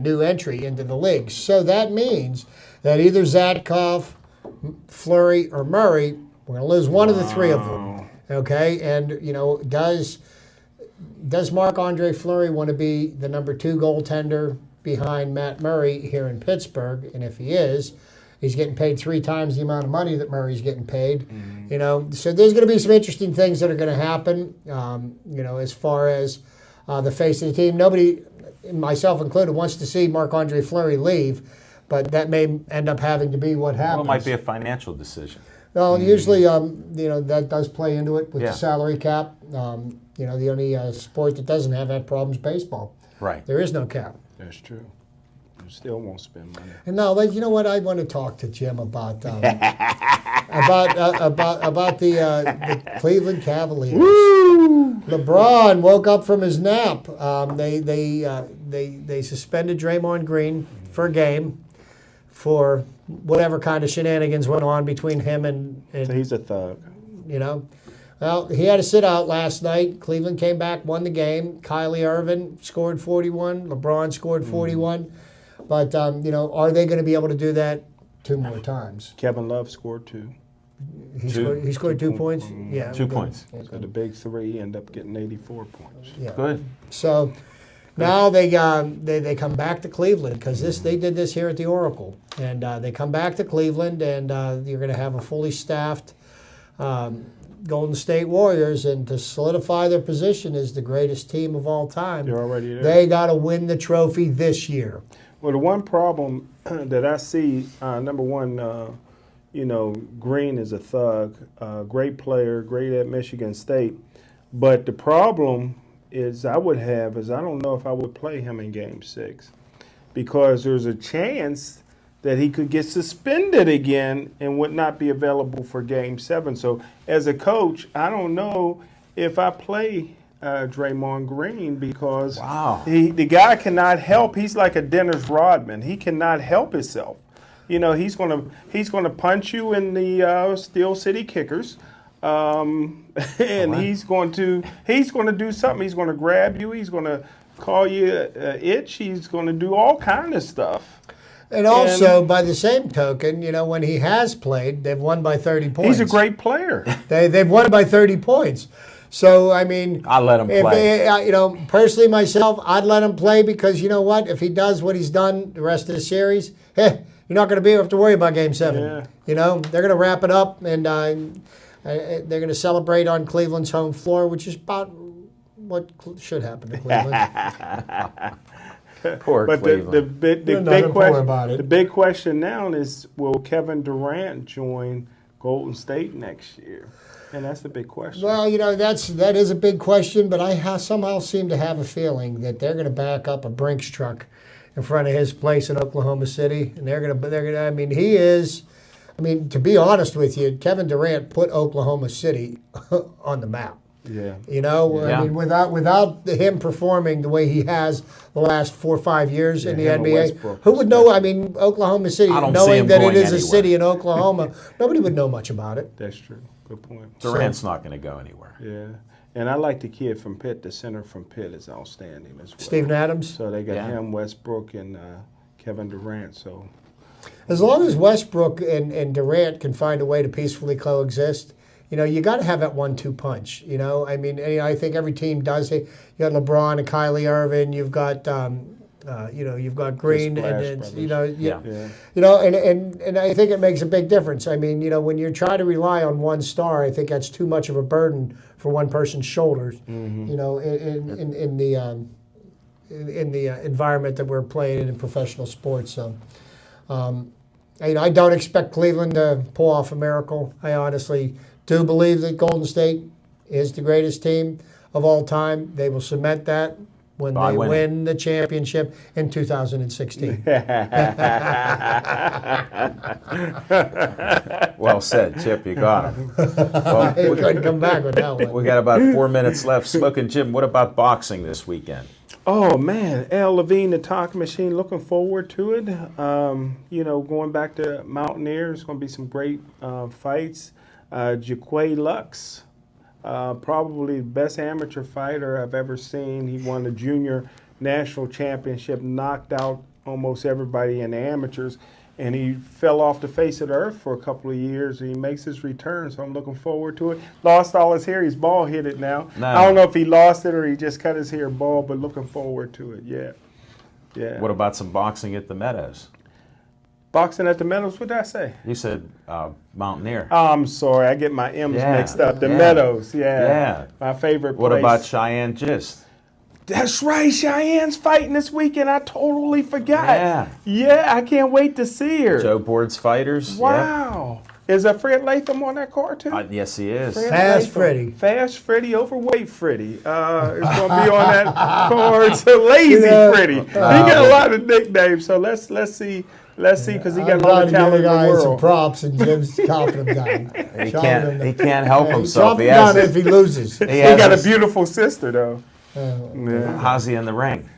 new entry into the league. So that means that either Zadkov, Fleury, or Murray, we're going to lose one of the three of them. Okay, and does Marc-Andre Fleury want to be the number 2 goaltender behind Matt Murray here in Pittsburgh? And if he is, he's getting paid 3 times the amount of money that Murray's getting paid. So there's going to be some interesting things that are going to happen. As far as the face of the team, nobody, myself included, wants to see Marc-Andre Fleury leave, but that may end up having to be what happens. Well, it might be a financial decision. No, usually, that does play into it with the salary cap. The only sport that doesn't have that problem is baseball. Right. There is no cap. That's true. You still won't spend money. And now, you know what? I want to talk to Jim about about the Cleveland Cavaliers. Woo! LeBron woke up from his nap. They suspended Draymond Green for a game for whatever kind of shenanigans went on between him and So he's a thug. Well, he had to sit out last night. Cleveland came back, won the game. Kyrie Irving scored 41. LeBron scored 41. But, are they going to be able to do that 2 more times? Kevin Love scored 2. He scored 2 points? Yeah. 2 points. So the big 3 end up getting 84 points. Yeah. Good. So now they come back to Cleveland because they did this here at the Oracle. And they come back to Cleveland, and you're going to have a fully staffed Golden State Warriors, and to solidify their position as the greatest team of all time, They're already there. They got to win the trophy this year. Well, the one problem that I see, number one, Green is a thug, great player, great at Michigan State. But the problem is I don't know if I would play him in Game 6 because there's a chance that he could get suspended again and would not be available for Game 7. So as a coach, I don't know if I play Draymond Green because the guy cannot help. He's like a Dennis Rodman. He cannot help himself. He's gonna punch you in the Steel City Kickers, and he's going to do something. He's going to grab you. He's going to call you itch. He's going to do all kind of stuff. And also, by the same token, when he has played, they've won by 30 points. He's a great player. They've won by 30 points. So, I mean, I'll let him play. Personally myself, I'd let him play because you know what? If he does what he's done the rest of the series, you're not going to have to worry about Game 7. Yeah. They're going to wrap it up, and they're going to celebrate on Cleveland's home floor, which is about what should happen to Cleveland. Poor Cleveland. The big question now is, will Kevin Durant join Golden State next year? And that's the big question. Well, that is a big question, but I somehow seem to have a feeling that they're going to back up a Brinks truck in front of his place in Oklahoma City, and they're going to. I mean, to be honest with you, Kevin Durant put Oklahoma City on the map. Yeah. I mean, without him performing the way he has the last 4 or 5 years in the NBA, who would know? I mean, Oklahoma City, knowing that it is a city in Oklahoma, nobody would know much about it. That's true. Good point. Durant's not going to go anywhere. Yeah. And I like the kid from Pitt. The center from Pitt is outstanding as well. Steven Adams. So they got him, Westbrook, and Kevin Durant. So as long as Westbrook and Durant can find a way to peacefully coexist, you got to have that 1-2 punch. I mean, I think every team does it. You got LeBron and Kyrie Irving. You've got, you've got Green, and and I think it makes a big difference. I mean, when you're trying to rely on one star, I think that's too much of a burden for one person's shoulders. In the environment that we're playing in professional sports. So, I don't expect Cleveland to pull off a miracle. I honestly do believe that Golden State is the greatest team of all time. They will cement that when By they winning. win the championship in 2016. Well said, Chip. You got him. Well, He couldn't come back with that one. we got about 4 minutes left. Smoking Jim, what about boxing this weekend? Oh man, Al Levine, the talking machine. Looking forward to it. Going back to Mountaineer, it's going to be some great fights. Jaquay Lux, probably the best amateur fighter I've ever seen. He won the junior national championship, knocked out almost everybody in the amateurs, and he fell off the face of the earth for a couple of years. He makes his return, so I'm looking forward to it. Lost all his hair. He's bald-headed now. No. I don't know if he lost it or he just cut his hair bald, but looking forward to it, yeah. What about some boxing at the Meadows? Boxing at the Meadows, what did I say? You said Mountaineer. Oh, I'm sorry. I get my M's Yeah, mixed up. The yeah. Meadows, Yeah. My favorite place. What about Cheyenne Gist? That's right. Cheyenne's fighting this weekend. I totally forgot. Yeah. Yeah, I can't wait to see her. Joe Board's fighters. Wow. Is Fred Latham on that card, too? Yeah. Yes, he is. Fred Fast Latham. Freddy. Fast Freddy, overweight Freddy. Is going to be on that card. So Lazy Yeah. Freddy. He got a lot of nicknames. So let's see. Let's see, because he got all the talent in the guy some world. props, and Jim's chopping him down. He can't help himself. Chop He him down has if he loses. he He has got a his- beautiful sister, though. Yeah. How's he in the ring?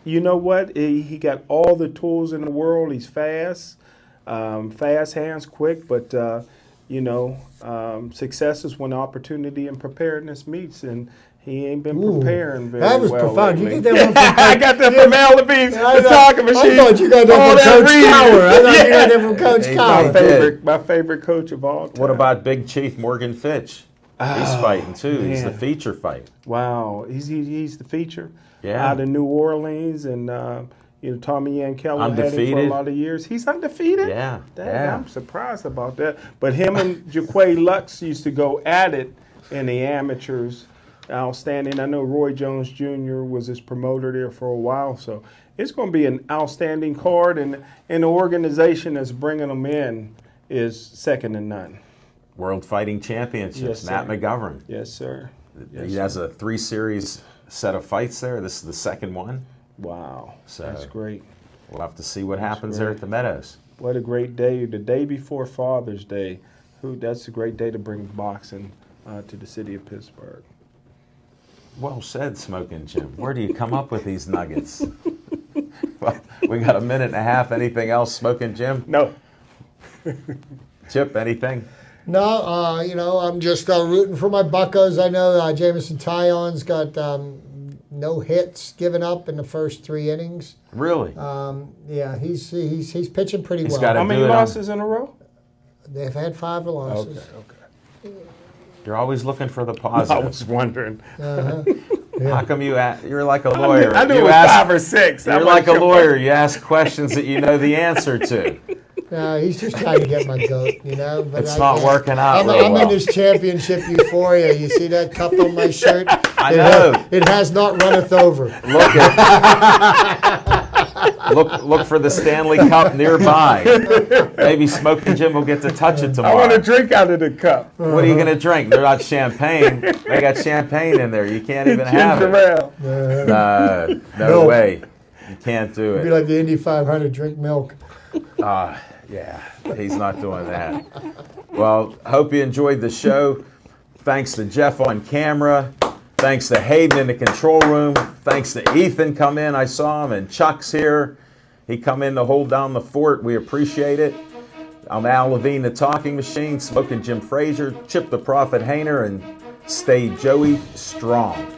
You know what? He got all the tools in the world. He's fast, fast hands, quick. But success is when opportunity and preparedness meets, and he ain't been preparing very well. That was profound. lately. You get that one from I got that from Al Levine, the talking machine. I thought you got All that from Coach reading. Cower. I thought you Yeah. got that from Coach Hey, Cower. My favorite coach of all time. What about Big Chief Morgan Fitch? He's fighting too. He's the man. feature fight. Wow, he's the feature. Yeah. Out of New Orleans, and Tommy Yankello had him for a Undefeated. lot of years. He's undefeated. Yeah, Dang, yeah. I'm surprised about that. But him and Jaquay Lux used to go at it in the amateurs. Outstanding. I know Roy Jones Jr. was his promoter there for a while, so it's going to be an outstanding card, and the organization that's bringing them in is second to none. World Fighting Championships. Yes, Matt sir. McGovern. Yes, sir. He has a 3-series set of fights there. This is the second one. Wow, So- that's great. We'll have to see what happens there at the Meadows. What a great day. The day before Father's Day. That's a great day to bring boxing to the city of Pittsburgh. Well said, Smoking Jim. Where do you come up with these nuggets? Well, we got a minute and a half. Anything else, Smoking Jim? No. Chip, anything? No, I'm just rooting for my Buccos. I know Jamison Tyon's got no hits given up in the first 3 innings. Really? Yeah, he's pitching pretty He's well. got How to many do it. losses in a row? They've had 5 losses. Okay. You're always looking for the I positive. was wondering. How come you're like a lawyer? I knew You it was ask- 5 or 6. You're like a lawyer. You ask questions that you know the answer to. No, he's just trying to get my goat, But It's not working out real I'm well. in this championship euphoria. You see that cup on my shirt? I know. It has not runneth over. Look for the Stanley Cup nearby. Maybe Smoking Jim will get to touch it I tomorrow. want to drink out of the cup. What are you going to drink? They're not champagne. They got champagne in there. You can't even have Ginger it. ale. No Milk. way. You can't do It'd be it. like the Indy 500, drink milk. Yeah, he's not doing that. Well, hope you enjoyed the show. Thanks to Jeff on camera. Thanks to Hayden in the control room. Thanks to Ethan come in. I saw him. And Chuck's here. He come in to hold down the fort. We appreciate it. I'm Al Levine, the Talking Machine, Smoking Jim Frazier, Chip the Prophet Hayner, and stay Joey strong.